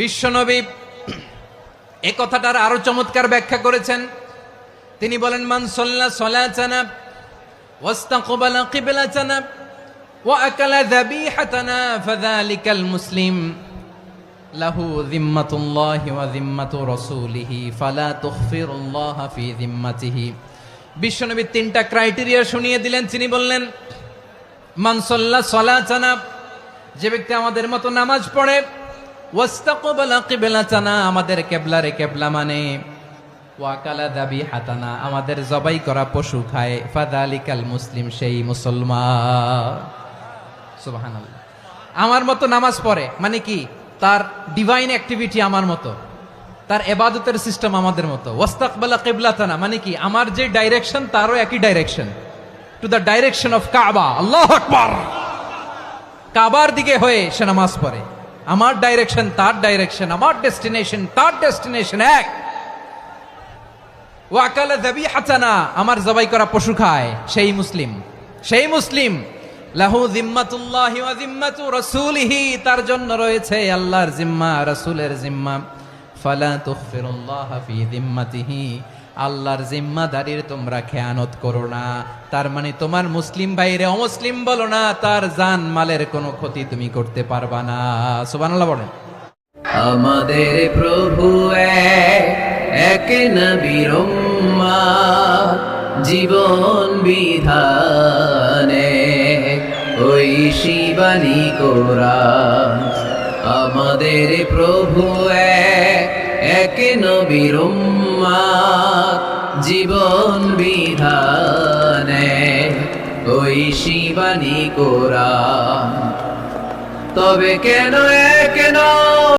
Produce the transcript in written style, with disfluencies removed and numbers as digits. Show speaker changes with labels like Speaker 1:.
Speaker 1: বিশ্বনবী এই কথাটার আরো চমৎকার ব্যাখ্যা করেছেন। তিনি বলেন, মান সাল্লা সালাতানা ওয়াস্তাকবালা কিবলাতানা ওয়া আকালা যাবিহাতানা ফাযালিকাল মুসলিম লাহু যিম্মাতুল্লাহি ওয়া যিম্মাতু রাসূলিহি ফালা তুখফিরুল্লাহা ফি যিম্মাতিহি। বিশ্বনবী তিনটা ক্রাইটেরিয়া শুনিয়ে দিলেন। তিনি বললেন, মান সাল্লা সালাতানা, যে ব্যক্তি আমাদের মতো নামাজ পড়ে, ওয়াস্তাকবালা কিবলাতানা, আমাদের কিবলারে কিবলা মানে, ওয়া কালা যাবিহাতানা, আমাদের জবাই করা পশু খায়, ফাযালিকাল মুসলিম, সেই মুসলমান। সুবহানাল্লাহ। আমার মতো নামাজ পড়ে মানে কি? তার ডিভাইন অ্যাক্টিভিটি আমার মতো, তার ইবাদতের সিস্টেম আমাদের মতো। ওয়াস্তাকবালা কিবলাতানা মানে কি? আমার যে ডাইরেকশন তারও একই direction, to the direction of কাবা। আল্লাহু আকবার। কাবার দিকে হয়ে সে নামাজ পড়ে। আমার ডাইরেকশন তার ডাইরেকশন, আমার ডেস্টিনেশন তার ডেস্টিনেশন এক। ওয়া আকালা যাবিহাতানা, আমার জবাই করা পশু খায়, সেই মুসলিম। সেই মুসলিম। লাহু যিম্মাতুল্লাহি ওয়া যিম্মাতু রাসূলিহি, তার জন্য রয়েছে আল্লাহর জিম্মা, রাসূলের জিম্মা। ফালা তুখফিরুল্লাহা ফি যিম্মাতিহি, আল্লাহর জিম্মাদারির তোমরা খেয়ানত করো না। তার মানে তোমার মুসলিম ভাইরে অমুসলিম বলো না, তার জান মালের কোনো ক্ষতি তুমি করতে পারবা না। সুবহানাল্লাহ বলেন।
Speaker 2: আমাদের প্রভু এক নবীর উম্মাহ, জীবন বিধানে ওই শিবানী কোরআন। আমাদের প্রভু এক নবীর উম্মাহ, জীবন বিধানে ওই শিবানী কোরআন। তবে কেন এক নয়